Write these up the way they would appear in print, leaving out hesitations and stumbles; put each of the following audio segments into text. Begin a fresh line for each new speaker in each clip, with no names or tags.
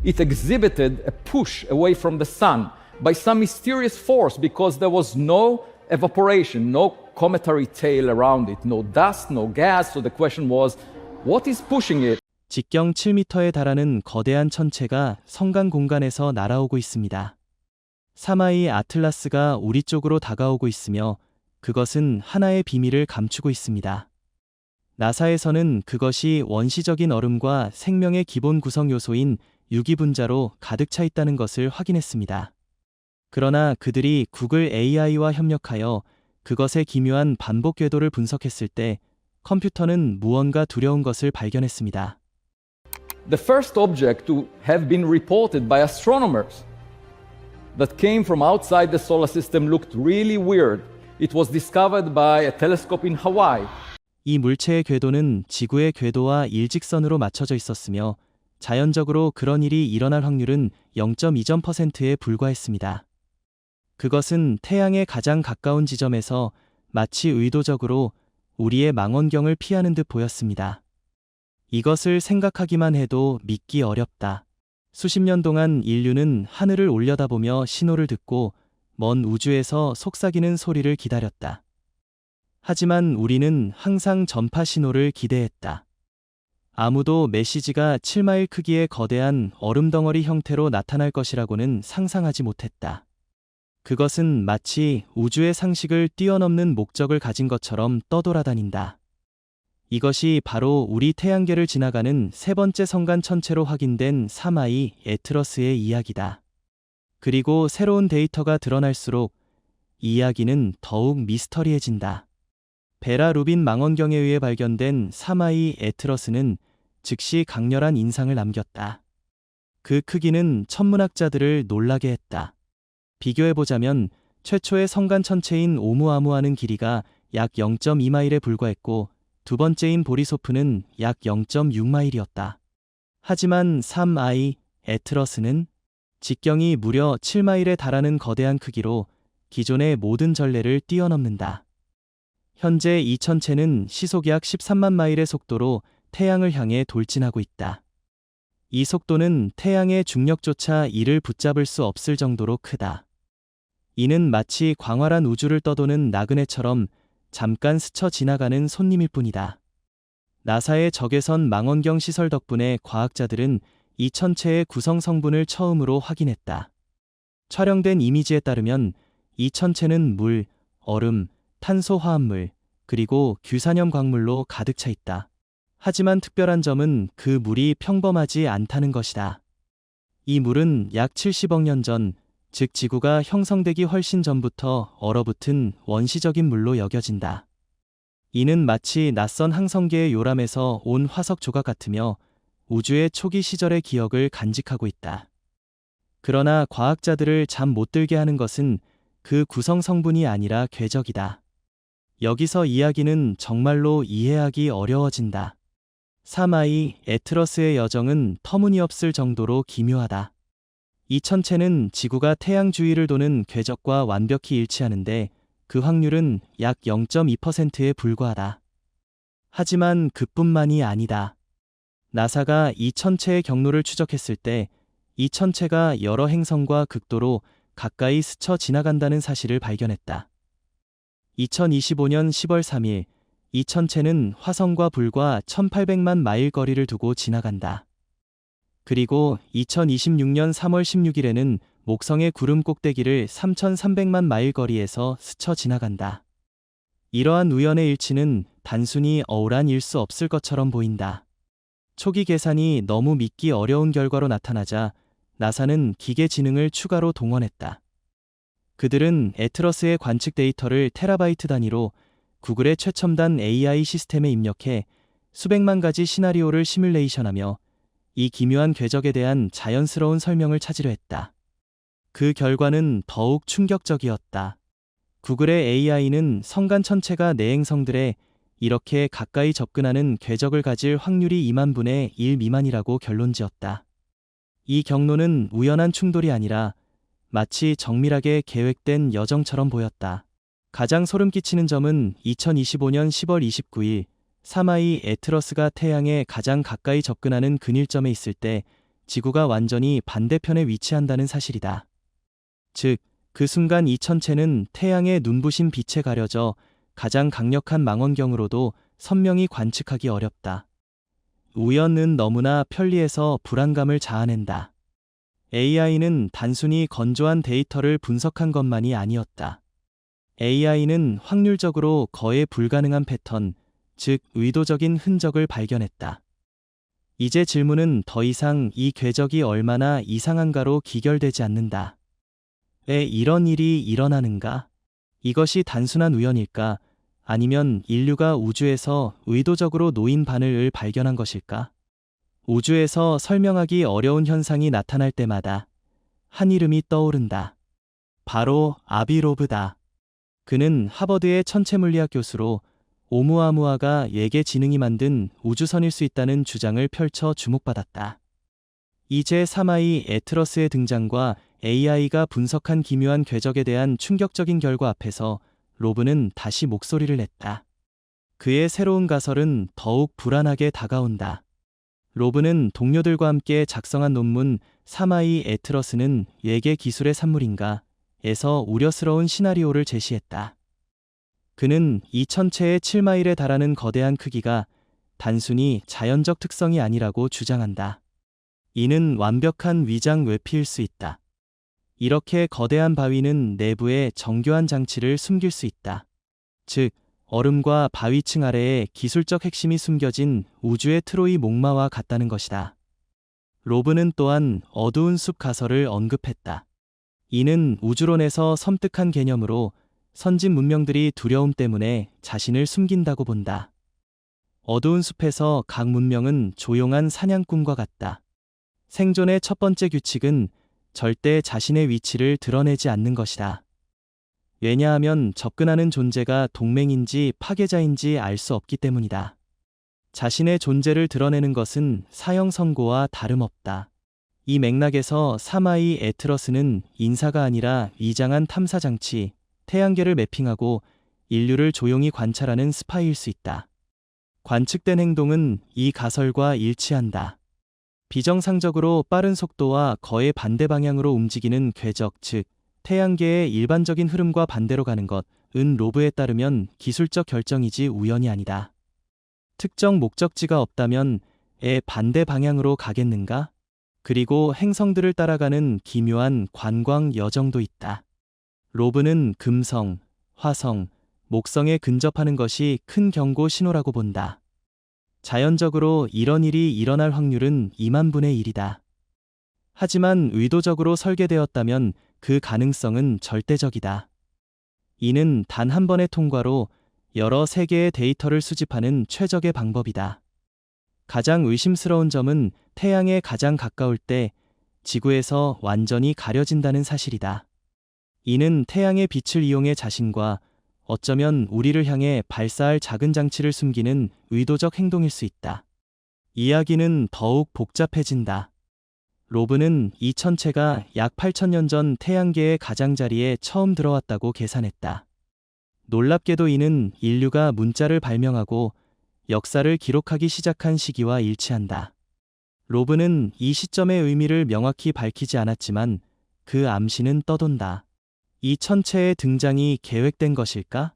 It exhibited a push away from the sun by some mysterious force because there was no evaporation, no cometary tail around it, no dust, no gas. So the question was, what is pushing it?
직경 7m에 달하는 거대한 천체가 성간 공간에서 날아오고 있습니다. 사마이 아틀라스가 우리 쪽으로 다가오고 있으며 그것은 하나의 비밀을 감추고 있습니다. 나사에서는 그것이 원시적인 얼음과 생명의 기본 구성 요소인 유기분자로 가득 차 있다는 것을 확인했습니다. 그러나 그들이 구글 AI와 협력하여 그것의 기묘한 반복 궤도를 분석했을 때 컴퓨터는 무언가 두려운 것을 발견했습니다.
The first object to have been reported by astronomers that came from outside the solar system looked really weird. It was discovered by a telescope in Hawaii.
이 물체의 궤도는 지구의 궤도와 일직선으로 맞춰져 있었으며 자연적으로 그런 일이 일어날 확률은 0.20%에 불과했습니다. 그것은 태양에 가장 가까운 지점에서 마치 의도적으로 우리의 망원경을 피하는 듯 보였습니다. 이것을 생각하기만 해도 믿기 어렵다. 수십 년 동안 인류는 하늘을 올려다보며 신호를 듣고 먼 우주에서 속삭이는 소리를 기다렸다. 하지만 우리는 항상 전파 신호를 기대했다. 아무도 메시지가 7마일 크기의 거대한 얼음덩어리 형태로 나타날 것이라고는 상상하지 못했다. 그것은 마치 우주의 상식을 뛰어넘는 목적을 가진 것처럼 떠돌아다닌다. 이것이 바로 우리 태양계를 지나가는 세 번째 성간 천체로 확인된 사마이 에트러스의 이야기다. 그리고 새로운 데이터가 드러날수록 이 이야기는 더욱 미스터리해진다. 베라 루빈 망원경에 의해 발견된 사마이 에트러스는 즉시 강렬한 인상을 남겼다. 그 크기는 천문학자들을 놀라게 했다. 비교해보자면 최초의 성간 천체인 오umuam우와는 길이가 약 0.2마일에 불과했고 두 번째인 보리소프는 약 0.6마일이었다. 하지만 3I 에트러스는 직경이 무려 7마일에 달하는 거대한 크기로 기존의 모든 전례를 뛰어넘는다. 현재 이 천체는 시속 약 13만 마일의 속도로 태양을 향해 돌진하고 있다. 이 속도는 태양의 중력조차 이를 붙잡을 수 없을 정도로 크다. 이는 마치 광활한 우주를 떠도는 나그네처럼 잠깐 스쳐 지나가는 손님일 뿐이다. 나사의 적외선 망원경 시설 덕분에 과학자들은 이 천체의 구성 성분을 처음으로 확인했다. 촬영된 이미지에 따르면 이 천체는 물, 얼음, 탄소 화합물, 그리고 규산염 광물로 가득 차 있다. 하지만 특별한 점은 그 물이 평범하지 않다는 것이다. 이 물은 약 70억 년 전, 즉 지구가 형성되기 훨씬 전부터 얼어붙은 원시적인 물로 여겨진다. 이는 마치 낯선 항성계의 요람에서 온 화석 조각 같으며 우주의 초기 시절의 기억을 간직하고 있다. 그러나 과학자들을 잠 못 들게 하는 것은 그 구성 성분이 아니라 궤적이다. 여기서 이야기는 정말로 이해하기 어려워진다. 사마이 에트러스의 여정은 터무니없을 정도로 기묘하다. 이 천체는 지구가 태양 주위를 도는 궤적과 완벽히 일치하는데 그 확률은 약 0.2%에 불과하다. 하지만 그뿐만이 아니다. 나사가 이 천체의 경로를 추적했을 때 이 천체가 여러 행성과 극도로 가까이 스쳐 지나간다는 사실을 발견했다. 2025년 10월 3일, 이 천체는 화성과 불과 1800만 마일 거리를 두고 지나간다. 그리고 2026년 3월 16일에는 목성의 구름 꼭대기를 3300만 마일 거리에서 스쳐 지나간다. 이러한 우연의 일치는 단순히偶然일 수 없을 것처럼 보인다. 초기 계산이 너무 믿기 어려운 결과로 나타나자 나사는 기계 지능을 추가로 동원했다. 그들은 에트러스의 관측 데이터를 테라바이트 단위로 구글의 최첨단 AI 시스템에 입력해 수백만 가지 시나리오를 시뮬레이션하며 이 기묘한 궤적에 대한 자연스러운 설명을 찾으려 했다. 그 결과는 더욱 충격적이었다. 구글의 AI는 성간 천체가 내행성들에 이렇게 가까이 접근하는 궤적을 가질 확률이 2만 분의 1 미만이라고 결론지었다. 이 경로는 우연한 충돌이 아니라 마치 정밀하게 계획된 여정처럼 보였다. 가장 소름 끼치는 점은 2025년 10월 29일 사마이 에트러스가 태양에 가장 가까이 접근하는 근일점에 있을 때 지구가 완전히 반대편에 위치한다는 사실이다. 즉, 그 순간 이 천체는 태양의 눈부신 빛에 가려져 가장 강력한 망원경으로도 선명히 관측하기 어렵다. 우연은 너무나 편리해서 불안감을 자아낸다. AI는 단순히 건조한 데이터를 분석한 것만이 아니었다. AI는 확률적으로 거의 불가능한 패턴, 즉 의도적인 흔적을 발견했다. 이제 질문은 더 이상 이 궤적이 얼마나 이상한가로 기결되지 않는다. 왜 이런 일이 일어나는가? 이것이 단순한 우연일까? 아니면 인류가 우주에서 의도적으로 놓인 바늘을 발견한 것일까? 우주에서 설명하기 어려운 현상이 나타날 때마다 한 이름이 떠오른다. 바로 아비로브다. 그는 하버드의 천체물리학 교수로 오umuamua가 예계 지능이 만든 우주선일 수 있다는 주장을 펼쳐 주목받았다. 이 제3의 에트러스의 등장과 AI가 분석한 기묘한 궤적에 대한 충격적인 결과 앞에서 로브는 다시 목소리를 냈다. 그의 새로운 가설은 더욱 불안하게 다가온다. 로브는 동료들과 함께 작성한 논문 3의 에트러스는 예계 기술의 산물인가? 에서 우려스러운 시나리오를 제시했다. 그는 이 천체의 7마일에 달하는 거대한 크기가 단순히 자연적 특성이 아니라고 주장한다. 이는 완벽한 위장 외피일 수 있다. 이렇게 거대한 바위는 내부에 정교한 장치를 숨길 수 있다. 즉, 얼음과 바위층 아래에 기술적 핵심이 숨겨진 우주의 트로이 목마와 같다는 것이다. 로브는 또한 어두운 숲 가설을 언급했다. 이는 우주론에서 섬뜩한 개념으로 선진 문명들이 두려움 때문에 자신을 숨긴다고 본다. 어두운 숲에서 각 문명은 조용한 사냥꾼과 같다. 생존의 첫 번째 규칙은 절대 자신의 위치를 드러내지 않는 것이다. 왜냐하면 접근하는 존재가 동맹인지 파괴자인지 알 수 없기 때문이다. 자신의 존재를 드러내는 것은 사형 선고와 다름없다. 이 맥락에서 3의 에트러스는 인사가 아니라 위장한 탐사장치, 태양계를 매핑하고 인류를 조용히 관찰하는 스파이일 수 있다. 관측된 행동은 이 가설과 일치한다. 비정상적으로 빠른 속도와 거의 반대 방향으로 움직이는 궤적, 즉 태양계의 일반적인 흐름과 반대로 가는 것은 로브에 따르면 기술적 결정이지 우연이 아니다. 특정 목적지가 없다면 반대 방향으로 가겠는가? 그리고 행성들을 따라가는 기묘한 관광 여정도 있다. 로브는 금성, 화성, 목성에 근접하는 것이 큰 경고 신호라고 본다. 자연적으로 이런 일이 일어날 확률은 2만 분의 1이다. 하지만 의도적으로 설계되었다면 그 가능성은 절대적이다. 이는 단 한 번의 통과로 여러 세계의 데이터를 수집하는 최적의 방법이다. 가장 의심스러운 점은 태양에 가장 가까울 때 지구에서 완전히 가려진다는 사실이다. 이는 태양의 빛을 이용해 자신과 어쩌면 우리를 향해 발사할 작은 장치를 숨기는 의도적 행동일 수 있다. 이야기는 더욱 복잡해진다. 로브는 이 천체가 약 8,000년 전 태양계의 가장자리에 처음 들어왔다고 계산했다. 놀랍게도 이는 인류가 문자를 발명하고 역사를 기록하기 시작한 시기와 일치한다. 로브는 이 시점의 의미를 명확히 밝히지 않았지만 그 암시는 떠돈다. 이 천체의 등장이 계획된 것일까?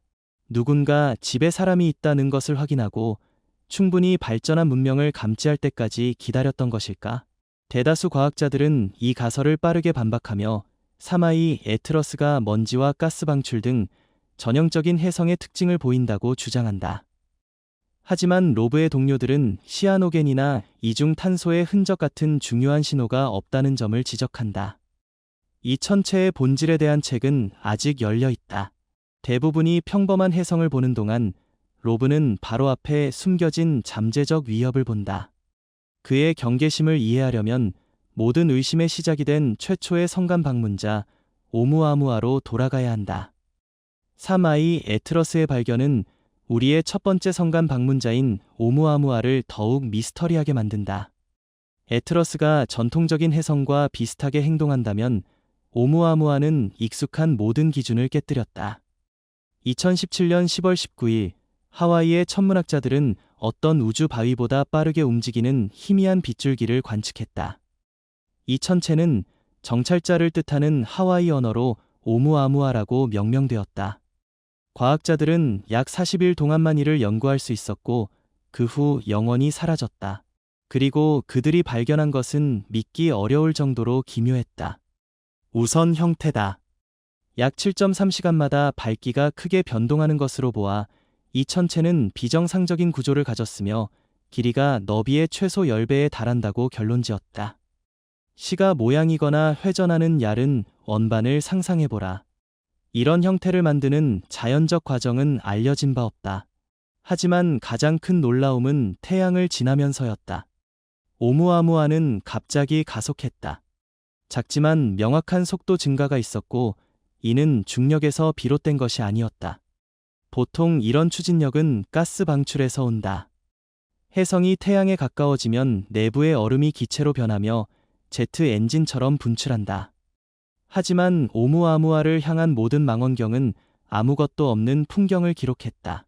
누군가 집에 사람이 있다는 것을 확인하고 충분히 발전한 문명을 감지할 때까지 기다렸던 것일까? 대다수 과학자들은 이 가설을 빠르게 반박하며 3의 에트러스가 먼지와 가스 방출 등 전형적인 해성의 특징을 보인다고 주장한다. 하지만 로브의 동료들은 시아노겐이나 이중탄소의 흔적 같은 중요한 신호가 없다는 점을 지적한다. 이 천체의 본질에 대한 책은 아직 열려 있다. 대부분이 평범한 해성을 보는 동안 로브는 바로 앞에 숨겨진 잠재적 위협을 본다. 그의 경계심을 이해하려면 모든 의심의 시작이 된 최초의 성간 방문자 오umuamua로 돌아가야 한다. 3의 에트러스의 발견은 우리의 첫 번째 성간 방문자인 오umuamua를 더욱 미스터리하게 만든다. 에트러스가 전통적인 해성과 비슷하게 행동한다면 오umuamua는 익숙한 모든 기준을 깨뜨렸다. 2017년 10월 19일 하와이의 천문학자들은 어떤 우주 바위보다 빠르게 움직이는 희미한 빗줄기를 관측했다. 이 천체는 정찰자를 뜻하는 하와이 언어로 오무아무아라고 명명되었다. 과학자들은 약 40일 동안만 이를 연구할 수 있었고 그 후 영원히 사라졌다. 그리고 그들이 발견한 것은 믿기 어려울 정도로 기묘했다. 우선 형태다. 약 7.3시간마다 밝기가 크게 변동하는 것으로 보아 이 천체는 비정상적인 구조를 가졌으며 길이가 너비의 최소 10배에 달한다고 결론지었다. 시가 모양이거나 회전하는 얇은 원반을 상상해보라. 이런 형태를 만드는 자연적 과정은 알려진 바 없다. 하지만 가장 큰 놀라움은 태양을 지나면서였다. 오umuamua 는 갑자기 가속했다. 작지만 명확한 속도 증가가 있었고 이는 중력에서 비롯된 것이 아니었다. 보통 이런 추진력은 가스 방출에서 온다. 혜성이 태양에 가까워지면 내부의 얼음이 기체로 변하며 제트 엔진처럼 분출한다. 하지만 오umuamua를 향한 모든 망원경은 아무것도 없는 풍경을 기록했다.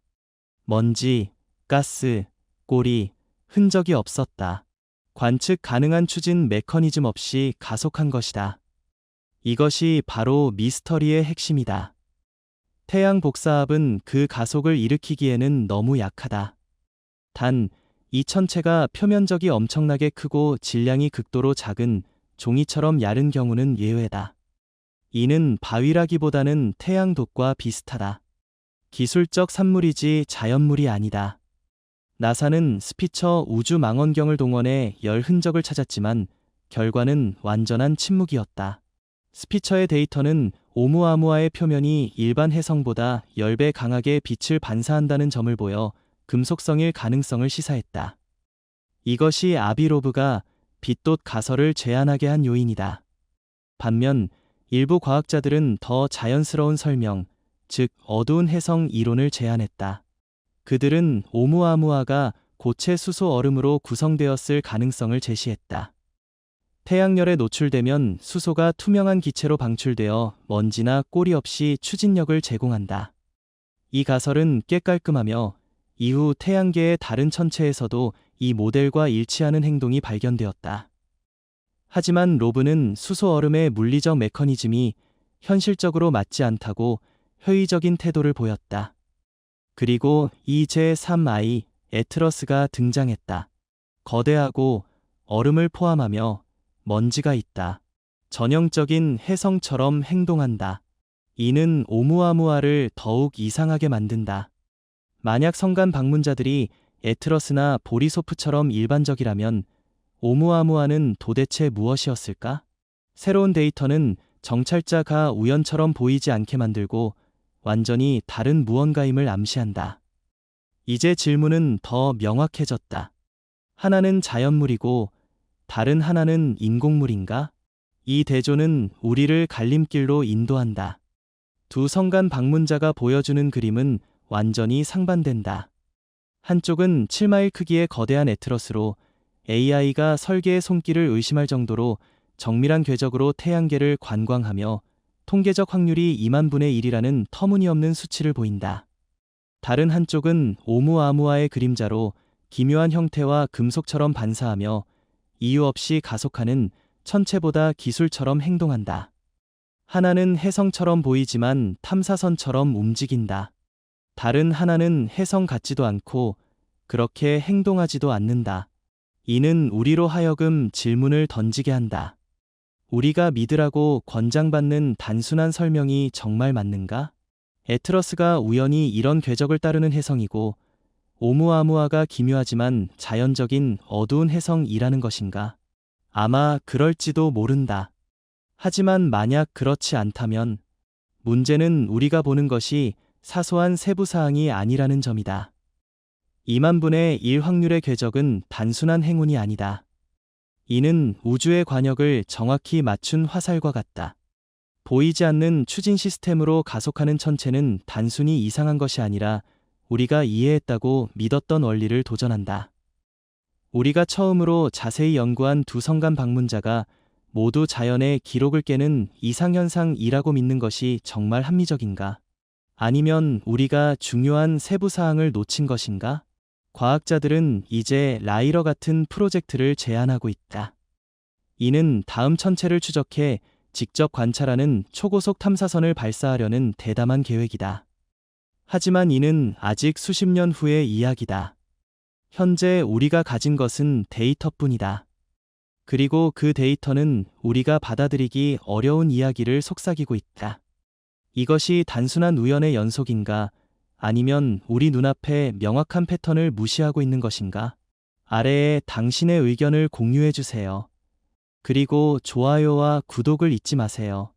먼지, 가스, 꼬리, 흔적이 없었다. 관측 가능한 추진 메커니즘 없이 가속한 것이다. 이것이 바로 미스터리의 핵심이다. 태양 복사압은 그 가속을 일으키기에는 너무 약하다. 단, 이 천체가 표면적이 엄청나게 크고 질량이 극도로 작은 종이처럼 얇은 경우는 예외다. 이는 바위라기보다는 태양독과 비슷하다. 기술적 산물이지 자연물이 아니다. 나사는 스피처 우주 망원경을 동원해 열 흔적을 찾았지만 결과는 완전한 침묵이었다. 스피처의 데이터는 오umuamua의 표면이 일반 혜성보다 10배 강하게 빛을 반사한다는 점을 보여 금속성일 가능성을 시사했다. 이것이 아비로브가 빛돛 가설을 제안하게 한 요인이다. 반면 일부 과학자들은 더 자연스러운 설명, 즉 어두운 혜성 이론을 제안했다. 그들은 오umuamua가 고체 수소 얼음으로 구성되었을 가능성을 제시했다. 태양열에 노출되면 수소가 투명한 기체로 방출되어 먼지나 꼬리 없이 추진력을 제공한다. 이 가설은 꽤 깔끔하며 이후 태양계의 다른 천체에서도 이 모델과 일치하는 행동이 발견되었다. 하지만 로브는 수소 얼음의 물리적 메커니즘이 현실적으로 맞지 않다고 회의적인 태도를 보였다. 그리고 이 제3I 에트러스가 등장했다. 거대하고 얼음을 포함하며 먼지가 있다. 전형적인 혜성처럼 행동한다. 이는 오umuamua를 더욱 이상하게 만든다. 만약 성간 방문자들이 에트러스나 보리소프처럼 일반적이라면 오umuamua는 도대체 무엇이었을까? 새로운 데이터는 정찰자가 우연처럼 보이지 않게 만들고 완전히 다른 무언가임을 암시한다. 이제 질문은 더 명확해졌다. 하나는 자연물이고 다른 하나는 인공물인가? 이 대조는 우리를 갈림길로 인도한다. 두 성간 방문자가 보여주는 그림은 완전히 상반된다. 한쪽은 7마일 크기의 거대한 에트러스로 AI가 설계의 손길을 의심할 정도로 정밀한 궤적으로 태양계를 관광하며 통계적 확률이 2만 분의 1이라는 터무니없는 수치를 보인다. 다른 한쪽은 오umuamua의 그림자로 기묘한 형태와 금속처럼 반사하며 이유 없이 가속하는 천체보다 기술처럼 행동한다. 하나는 혜성처럼 보이지만 탐사선처럼 움직인다. 다른 하나는 혜성 같지도 않고 그렇게 행동하지도 않는다. 이는 우리로 하여금 질문을 던지게 한다. 우리가 믿으라고 권장받는 단순한 설명이 정말 맞는가? 에트러스가 우연히 이런 궤적을 따르는 혜성이고 오umuamua가 기묘하지만 자연적인 어두운 혜성이라는 것인가? 아마 그럴지도 모른다. 하지만 만약 그렇지 않다면 문제는 우리가 보는 것이 사소한 세부사항이 아니라는 점이다. 2만 분의 1 확률의 궤적은 단순한 행운이 아니다. 이는 우주의 관역을 정확히 맞춘 화살과 같다. 보이지 않는 추진 시스템으로 가속하는 천체는 단순히 이상한 것이 아니라 우리가 이해했다고 믿었던 원리를 도전한다. 우리가 처음으로 자세히 연구한 두 성간 방문자가 모두 자연의 기록을 깨는 이상현상이라고 믿는 것이 정말 합리적인가? 아니면 우리가 중요한 세부사항을 놓친 것인가? 과학자들은 이제 라이러 같은 프로젝트를 제안하고 있다. 이는 다음 천체를 추적해 직접 관찰하는 초고속 탐사선을 발사하려는 대담한 계획이다. 하지만 이는 아직 수십 년 후의 이야기다. 현재 우리가 가진 것은 데이터뿐이다. 그리고 그 데이터는 우리가 받아들이기 어려운 이야기를 속삭이고 있다. 이것이 단순한 우연의 연속인가? 아니면 우리 눈앞에 명확한 패턴을 무시하고 있는 것인가? 아래에 당신의 의견을 공유해 주세요. 그리고 좋아요와 구독을 잊지 마세요.